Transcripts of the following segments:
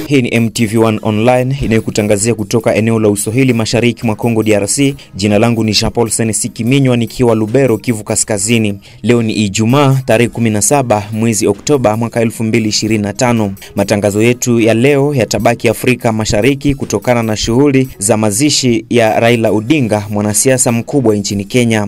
Hii ni MTV1 Online inayokutangazia kutoka eneo la Uswahili Mashariki mwa Kongo DRC. Jina langu ni Jean-Paul Senesi nikiwa Lubero, Kivu Kaskazini. Leo ni Ijumaa tarehe 17 mwezi Oktoba mwaka 2025. Matangazo yetu ya leo yatabaki Afrika Mashariki kutokana na shughuli za mazishi ya Raila Odinga, mwanasiasa mkubwa nchini Kenya.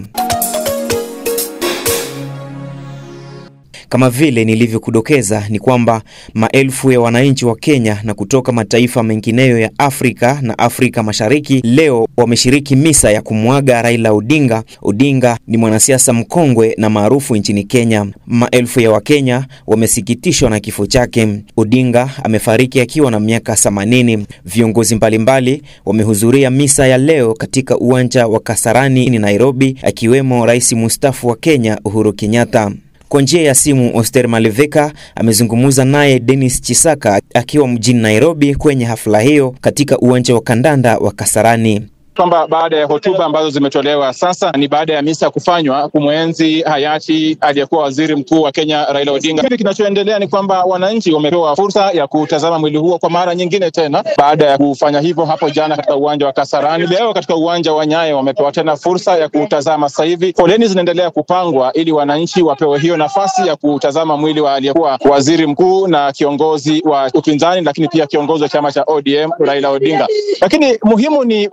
Kama vile nilivyokudokeza ni kwamba maelfu ya wananchi wa Kenya na kutoka mataifa mengineyo ya Afrika na Afrika Mashariki leo wameshiriki misa ya kumuaga Raila Odinga. Odinga ni mwanasiasa mkongwe na maarufu nchini Kenya. Maelfu ya Wakenya wamesikitishwa na kifo chake. Odinga amefariki akiwa na miaka 80. Viongozi mbalimbali wamehudhuria misa ya leo katika uwanja wa Kasarani ni Nairobi, akiwemo Rais mstaafu wa Kenya Uhuru Kenyatta. Kwa njia ya simu Oster Malivika amezungumza naye Dennis Chisaka akiwa mjini Nairobi kwenye hafla hiyo katika uwanja wa kandanda wa Kasarani. Kwamba baada ya hotuba ambazo zimetolewa sasa ni baada ya misa kufanywa kumwenzi hayati aliyekuwa waziri mkuu wa Kenya Raila Odinga. Kile kinachoendelea ni kwamba wananchi wamepewa fursa ya kutazama mwili huo kwa mara nyingine tena baada ya kufanya hivyo hapo jana katika uwanja wa Kasarani. Leo katika uwanja wa Nyayo wamepewa tena fursa ya kutazama. Sasa hivi foleni zinaendelea kupangwa ili wananchi wapewe hiyo nafasi ya kutazama mwili wa aliyekuwa waziri mkuu na kiongozi wa upinzani, lakini pia kiongozi wa chama cha ODM Raila Odinga. Lakini muhimu ni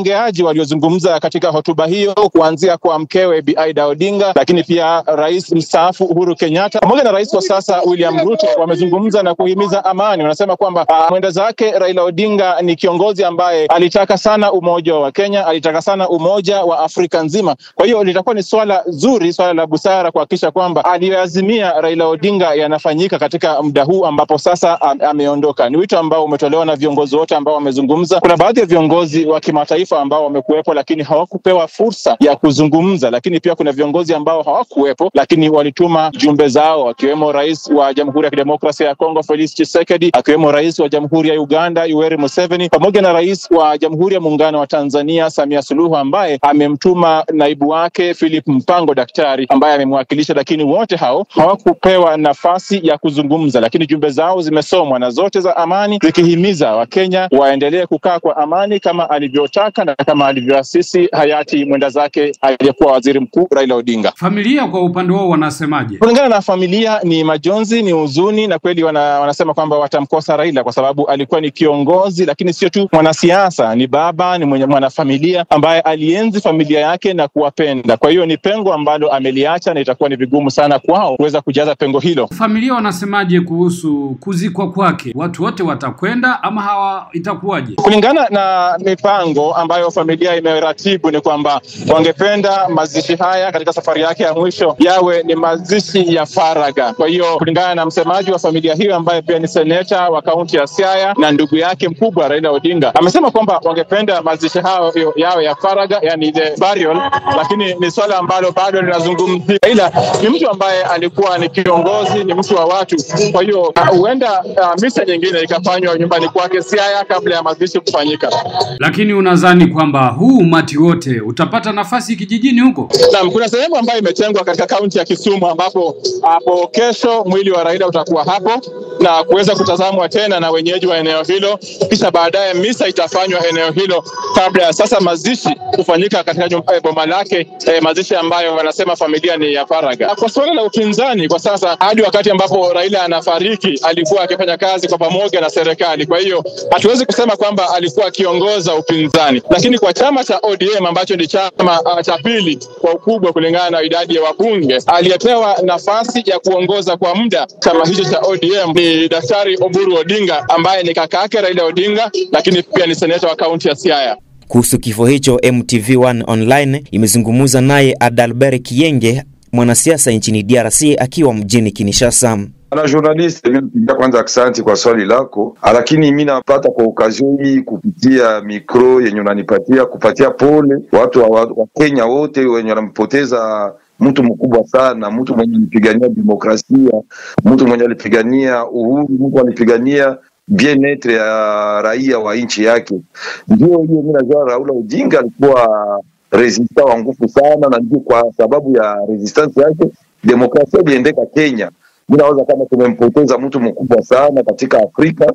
waongeaji waliozungumza katika hotuba hiyo, kuanzia kwa mkewe Bi Aida Odinga, lakini pia rais mstaafu Uhuru Kenyatta pamoja na rais wa sasa William Ruto wamezungumza na kuhimiza amani. Wanasema kwamba mwenda zake Raila Odinga ni kiongozi ambaye alitaka sana umoja wa Kenya, alitaka sana umoja wa Afrika nzima. Kwa hiyo litakuwa ni swala zuri, swala la busara kuhakikisha kwamba aliyoazimia Raila Odinga yanafanyika katika muda huu ambapo sasa ameondoka. Ni wito ambao umetolewa na viongozi wote ambao wamezungumza. Kuna baadhi ya viongozi wa kimataifa ambao wamekuwepo lakini hawakupewa fursa ya kuzungumza, lakini pia kuna viongozi ambao hawakuwepo lakini walituma jumbe zao, akiwemo rais wa Jamhuri ya Kidemokrasia ya Kongo Felix Tshisekedi, akiwemo rais wa Jamhuri ya Uganda Yoweri Museveni, pamoja na rais wa Jamhuri ya Muungano wa Tanzania Samia Suluhu ambaye amemtuma naibu wake Philip Mpango daktari ambaye amemwakilisha, lakini wote hao hawakupewa nafasi ya kuzungumza. Lakini jumbe zao zimesomwa na zote za amani, zikihimiza Wakenya waendelee kukaa kwa amani kama alivyotaka na kama alivyoasisi hayati mwenda zake aliyekuwa waziri mkuu Raila Odinga. Familia kwa upande wao wanasemaje? Kulingana na familia ni majonzi, ni huzuni, na kweli wanasema kwamba watamkosa Raila kwa sababu alikuwa ni kiongozi, lakini sio tu mwanasiasa, ni baba, ni mwanafamilia ambaye alienzi familia yake na kuwapenda. Kwa hiyo ni pengo ambalo ameliacha na itakuwa ni vigumu sana kwao kuweza kujaza pengo hilo. Familia wanasemaje kuhusu kuzikwa kwake? Watu wote watakwenda ama hawa itakuwaje? Kulingana na mipango ambayo familia imeratibu ni kwamba wangependa mazishi haya katika safari yake ya mwisho yawe ni mazishi ya faraga. Kwa hiyo kulingana na msemaji wa familia hiyo ambaye pia ni seneta wa kaunti ya Siaya na ndugu yake mkubwa Raila Odinga, amesema kwamba wangependa mazishi hayo yawe ya faraga, yani the burial, lakini ni swala ambalo bado linazungumziwa. Raila ni mtu ambaye alikuwa ni kiongozi, ni mtu wa watu. Kwa hiyo huenda misa nyingine ikafanywa nyumbani kwake Siaya kabla ya mazishi kufanyika. Lakini unadhani kwamba huu umati wote utapata nafasi kijijini huko? Naam, kuna sehemu ambayo imetengwa katika kaunti ya Kisumu ambapo hapo kesho mwili wa Raila utakuwa hapo na kuweza kutazamwa tena na wenyeji wa eneo hilo, kisha baadaye misa itafanywa eneo hilo kabla ya sasa mazishi kufanyika katika boma lake, mazishi ambayo wanasema familia ni ya faraga. Kwa suala la upinzani, kwa sasa hadi wakati ambapo Raila anafariki alikuwa akifanya kazi kwa pamoja na serikali. Kwa hiyo hatuwezi kusema kwamba alikuwa akiongoza upinzani, lakini kwa chama cha ODM ambacho ni chama cha pili kwa ukubwa kulingana na idadi ya wabunge, aliyepewa nafasi ya kuongoza kwa muda chama hicho cha ODM ni Daktari Oburu Odinga ambaye ni kakake Raila Odinga, lakini pia ni seneta wa kaunti ya Siaya. Kuhusu kifo hicho, MTV1 Online imezungumza naye Adalbert Kiyenge, mwanasiasa nchini DRC akiwa mjini Kinshasa. Ana journalist, mimi kwanza asante kwa swali lako, lakini mimi napata kwa occasion hii kupitia mikro yenye unanipatia kupatia pole watu wa Kenya wote wenye wanampoteza mtu mkubwa sana, mtu mwenye alipigania demokrasia, mtu mwenye alipigania uhuru, mtu alipigania bien-être ya raia wa nchi yake. Ndio hiyo mimi najua Raila Odinga alikuwa resistant wa nguvu sana, na ndio kwa sababu ya resistance yake demokrasia iliendeka Kenya. Mimi nawaza kama tumempoteza mtu mkubwa sana katika Afrika,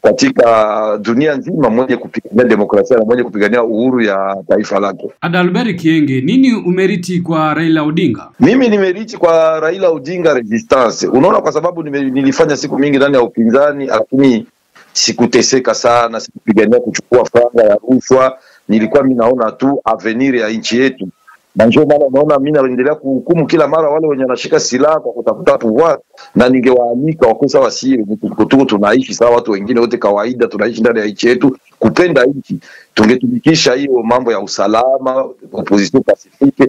katika dunia nzima mwenye kupigania demokrasia na mwenye kupigania uhuru ya taifa lake. Adalbert Kienge, nini umeriti kwa Raila Odinga? Mimi nimeriti kwa Raila Odinga resistance. Unaona, kwa sababu nilifanya siku mingi ndani ya upinzani, lakini sikuteseka sana, sikupigania kuchukua franga ya rushwa. Nilikuwa mimi naona tu avenir ya nchi yetu. Na ndio maana naona mimi naendelea kuhukumu kila mara wale wenye wanashika silaha kwa kutafuta pouvoir, na ningewaalika wakosa wasiri tuko tunaishi sawa watu wengine wote kawaida, tunaishi ndani ya nchi yetu, kupenda nchi, tungetumikisha hiyo mambo ya usalama, opposition pacifique,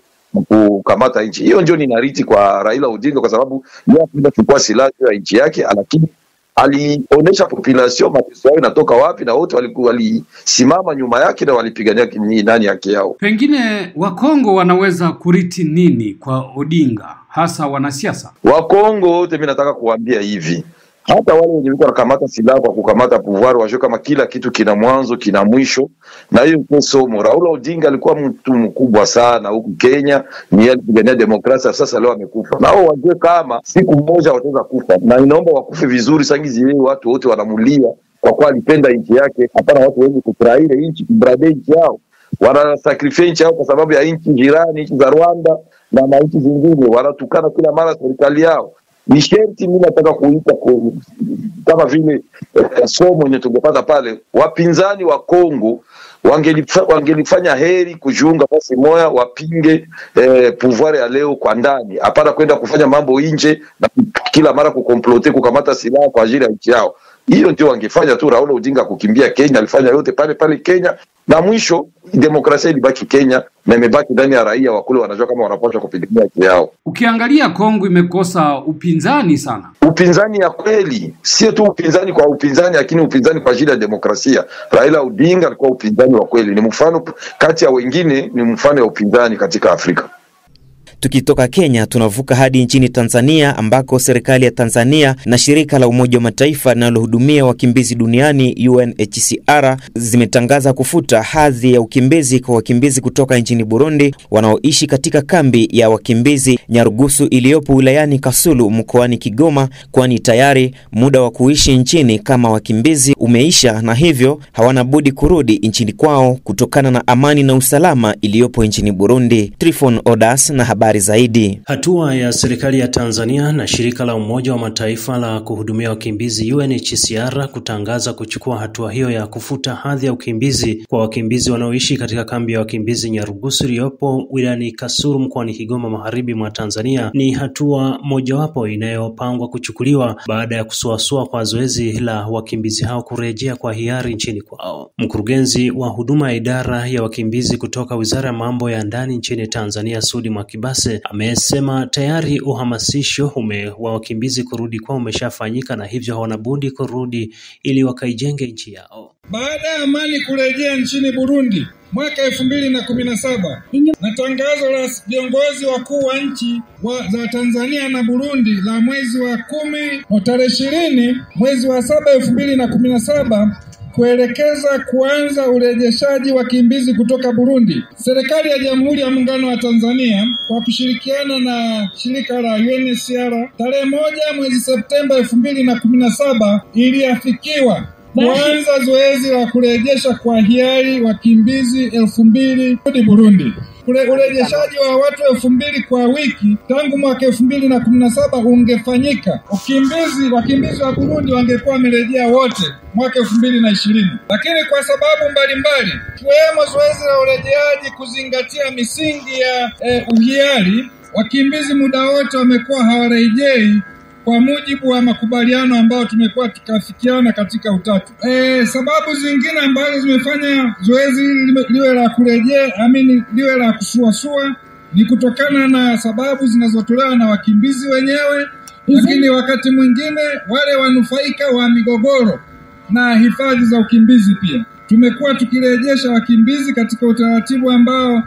kukamata nchi. Hiyo ndio ninariti kwa Raila Odinga, kwa sababu yeye anataka kuchukua silaha ya nchi yake, lakini alionyesha population mateso yao inatoka wapi, na wote walisimama nyuma yake na walipigania nani yake yao. Pengine Wakongo wanaweza kuriti nini kwa Odinga, hasa wanasiasa? Wakongo wote mimi nataka kuambia hivi, hata wale wenye wako wanakamata silaha kwa kukamata pouvoir, wajue kama kila kitu kina mwanzo kina mwisho, na hiyo ni somo. Raila Odinga alikuwa mtu mkubwa sana huku Kenya, ni alipigania demokrasia, sasa leo amekufa. Nao wajue kama siku moja wataweza kufa, na inaomba wakufe vizuri. Sangizi yeye watu wote wanamulia kwa kuwa alipenda nchi yake, hapana watu wengi kufurahia nchi, kubrade nchi yao, wana sacrifice nchi yao kwa sababu ya nchi jirani, nchi za Rwanda na nchi zingine, wanatukana kila mara serikali yao. Ni sherti mimi nataka kuita kama vile somo yenye tungepata pale, wapinzani wa Kongo wangelifanya heri kujiunga basi moya, wapinge pouvoir ya leo kwa ndani, hapana kwenda kufanya mambo nje na kila mara kukomplote kukamata silaha kwa ajili ya nchi yao. Hiyo ndio wangefanya tu. Raila Odinga kukimbia Kenya, alifanya yote pale Kenya, na mwisho demokrasia ilibaki Kenya na imebaki ndani ya raia wakule, wanajua kama wanapaswa kupigania haki yao. Ukiangalia Kongo imekosa upinzani sana. Upinzani ya kweli, sio tu upinzani kwa upinzani, lakini upinzani kwa ajili ya demokrasia. Raila Odinga alikuwa upinzani wa kweli, ni mfano kati ya wengine, ni mfano ya upinzani katika Afrika. Tukitoka Kenya tunavuka hadi nchini Tanzania, ambako serikali ya Tanzania na shirika la Umoja wa Mataifa linalohudumia wakimbizi duniani UNHCR zimetangaza kufuta hadhi ya ukimbizi kwa wakimbizi kutoka nchini Burundi wanaoishi katika kambi ya wakimbizi Nyarugusu iliyopo wilayani Kasulu mkoani Kigoma, kwani tayari muda wa kuishi nchini kama wakimbizi umeisha na hivyo hawana budi kurudi nchini kwao kutokana na amani na usalama iliyopo nchini Burundi. Trifon Odas na habari zaidi. Hatua ya serikali ya Tanzania na shirika la Umoja wa Mataifa la kuhudumia wakimbizi UNHCR kutangaza kuchukua hatua hiyo ya kufuta hadhi ya ukimbizi kwa wakimbizi wanaoishi katika kambi ya wakimbizi Nyarugusu iliyopo wilayani Kasulu mkoani Kigoma magharibi mwa Tanzania ni hatua mojawapo inayopangwa kuchukuliwa baada ya kusuasua kwa zoezi la wakimbizi hao kurejea kwa hiari nchini kwao. Mkurugenzi wa huduma ya idara ya wakimbizi kutoka Wizara ya Mambo ya Ndani nchini Tanzania, Sudi Mwakibase, amesema tayari uhamasisho wa wakimbizi kurudi kwao umeshafanyika na hivyo hawana budi kurudi ili wakaijenge nchi yao. Baada ya amani kurejea nchini Burundi mwaka 2017 na tangazo la viongozi wakuu wa nchi za Tanzania na Burundi la mwezi wa 10 tarehe 20 mwezi wa 7 2017 kuelekeza kuanza urejeshaji wakimbizi kutoka Burundi, serikali ya Jamhuri ya Muungano wa Tanzania kwa kushirikiana na shirika la UNHCR tarehe 1 mwezi Septemba 2017 iliafikiwa kuanza zoezi la kurejesha kwa hiari wakimbizi 2000 hadi Burundi. Urejeshaji wa watu 2000 kwa wiki tangu mwaka 2017 ungefanyika. Wakimbizi wa Burundi wangekuwa wamerejea wote mwaka 2020. Lakini kwa sababu mbalimbali, kiwemo zoezi la urejeaji kuzingatia misingi ya uhiari, wakimbizi muda wote wamekuwa hawarejei kwa mujibu wa makubaliano ambayo tumekuwa tukafikiana katika utatu. Sababu zingine ambazo zimefanya zoezi liwe la kurejea, liwe la kusuasua ni kutokana na sababu zinazotolewa na wakimbizi wenyewe, lakini wakati mwingine wale wanufaika wa migogoro na hifadhi za ukimbizi pia. Tumekuwa tukirejesha wakimbizi katika utaratibu ambao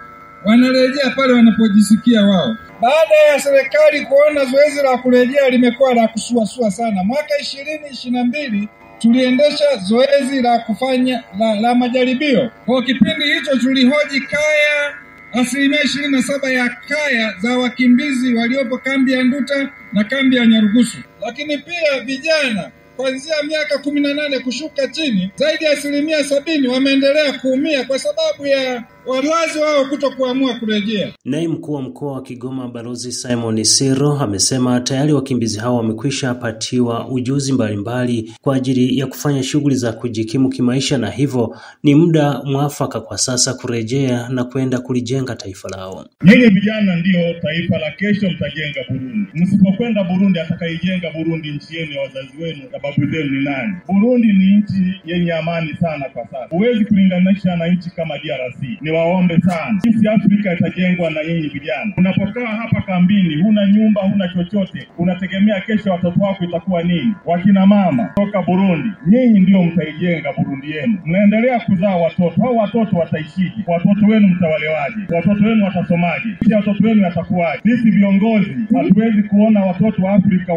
wanarejea pale wanapojisikia wao. Baada ya serikali kuona zoezi la kurejea limekuwa la kusuasua sana, mwaka 2022 tuliendesha zoezi la kufanya la majaribio. Kwa kipindi hicho tulihoji kaya 27% ya kaya za wakimbizi waliopo kambi ya Nduta na kambi ya Nyarugusu. Lakini pia vijana kuanzia miaka 18 kushuka chini, zaidi ya 70% wameendelea kuumia kwa sababu ya wazazi wao kutokuamua kurejea. Naye mkuu wa mkoa wa Kigoma Balozi Simon Siro amesema tayari wakimbizi hao wamekwisha patiwa ujuzi mbalimbali kwa ajili ya kufanya shughuli za kujikimu kimaisha, na hivyo ni muda mwafaka kwa sasa kurejea na kwenda kulijenga taifa lao. Nyinyi vijana ndio taifa la kesho, mtajenga Burundi. Msipokwenda Burundi, atakayejenga Burundi nchi yenu ya wazazi wenu na babu zenu ni nani? Burundi ni nchi yenye amani sana kwa sasa. Huwezi kulinganisha na nchi kama DRC. Niwaombe sana, sisi Afrika itajengwa na nyinyi vijana. Unapokaa hapa kambini, huna nyumba, huna chochote, unategemea kesho watoto wako itakuwa nini? Wakina mama toka Burundi, nyinyi ndio mtaijenga Burundi yenu. Mnaendelea kuzaa watoto, hao watoto wataishije? Watoto wenu mtawalewaje? Watoto wenu watasomaje? Watoto wenu watakuwaje? Sisi viongozi hatuwezi kuona watoto wa Afrika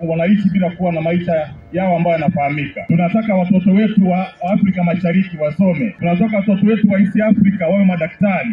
wanaishi bila kuwa na maisha yao ambayo yanafahamika. Tunataka watoto wetu wa Afrika Mashariki wasome. Tunataka watoto wetu wa East Africa wawe madaktari.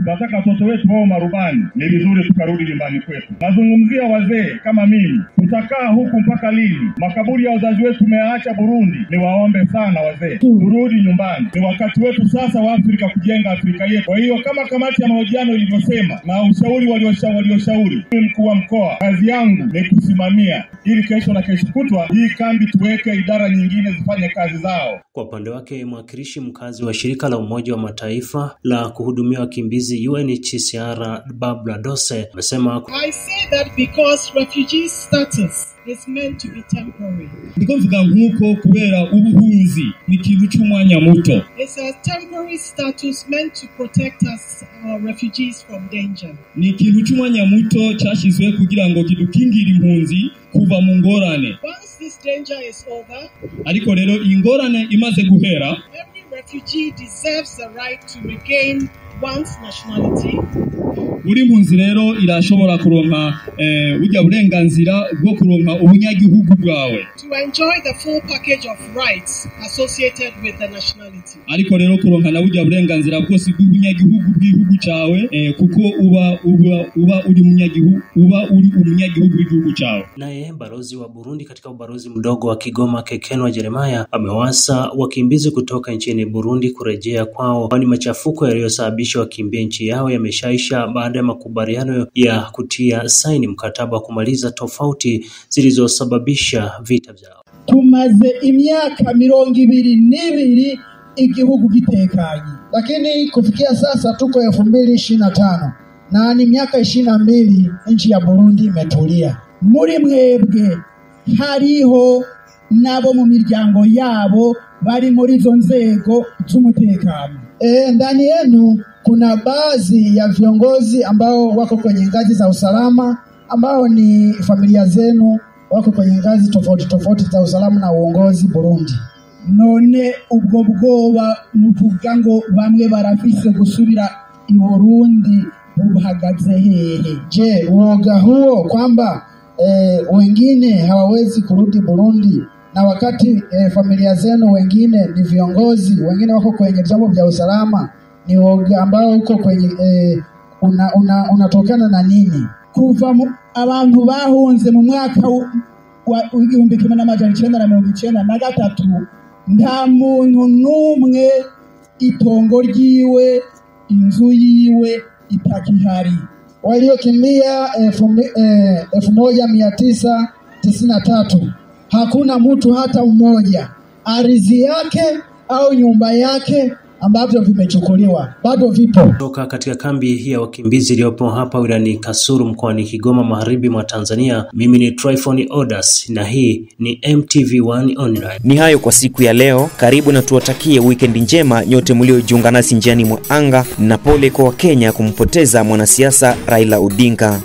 Tunataka watoto wetu wawe marubani. Ni vizuri tukarudi nyumbani kwetu. Nazungumzia wazee kama mimi. Tutakaa huku mpaka lini? Makaburi ya wazazi wetu tumeyaacha Burundi. Niwaombe sana wazee, turudi nyumbani. Ni wakati wetu sasa wa Afrika kujenga Afrika yetu. Kwa hiyo kama kamati ya mahojiano ilivyosema na ushauri walioshauri, mkuu wa mkoa, kazi yangu ni kusimamia ili kesho na kesho kutwa hii kambi tuweke idara nyingine zifanye kazi zao. Kwa upande wake, mwakilishi mkazi wa shirika la Umoja wa Mataifa la kuhudumia wakimbizi UNHCR Barbara Dose amesema, I say that because refugee status is meant to be temporary. Ndikuvuga nkuko kubera ubuhunzi ni kintu cy'umwanya muto. It's a temporary status meant to protect us refugees from danger. Ni kintu cy'umwanya muto cyashizwe kugira ngo kidukingire impunzi kuva mu ngorane. Once this danger is over, ariko rero ingorane imaze guhera, every refugee deserves the right to regain one's nationality. Buri mpunzi rero irashobora kuronka burya burenganzira bwo kuronka ubunyagihugu bwawe, to enjoy the full package of rights associated with the nationality. Ariko rero kuronka na burya burenganzira bwose bw'ubunyagihugu bw'igihugu cyawe, kuko uba uri umunyagihugu w'igihugu cyawe. Naye balozi wa Burundi katika ubalozi mdogo wa Kigoma Kekenwa Jeremiah amewasa wakimbizi kutoka nchini Burundi kurejea kwao, kwani machafuko yaliyosababisha wakimbie nchi yao yameshaisha baada ya makubaliano ya kutia saini mkataba wa kumaliza tofauti zilizosababisha vita vyao. Tumaze imyaka 22 igihugu gitekanye, lakini kufikia sasa tuko 2025 na ni miaka 22 nchi ya Burundi imetulia. Muri mwebwe hariho nabo mu miryango yabo bari muri zo nzego z'umutekano. Ndani yenu kuna baadhi ya viongozi ambao wako kwenye ngazi za usalama, ambao ni familia zenu wako kwenye ngazi tofauti za usalama na uongozi Burundi. None ubwo bwoba nuvuga ngo bamwe barafise gusubira i Burundi buhagaze hehe? Je, uoga huo kwamba wengine hawawezi kurudi Burundi, na wakati familia zenu wengine ni viongozi, wengine wako kwenye vyombo vya usalama, ni uoga ambao uko kwenye unatokana na nini? Kuva abantu bahunze mu mwaka wa 1993 nta muntu numwe itongo ryiwe, inzu yiwe itakihari. Waliokimbia 1993 hakuna mtu hata mmoja ardhi yake au nyumba yake ambavyo vimechukuliwa, bado vipo. Kutoka katika kambi ya wakimbizi iliyopo hapa wilayani Kasulu mkoani Kigoma magharibi mwa Tanzania, mimi ni Tryphon Odas na hii ni MTV1 Online. Ni hayo kwa siku ya leo. Karibu na tuwatakie weekend njema nyote mliojiunga nasi njiani mwa anga, na pole kwa Wakenya kumpoteza mwanasiasa Raila Odinga.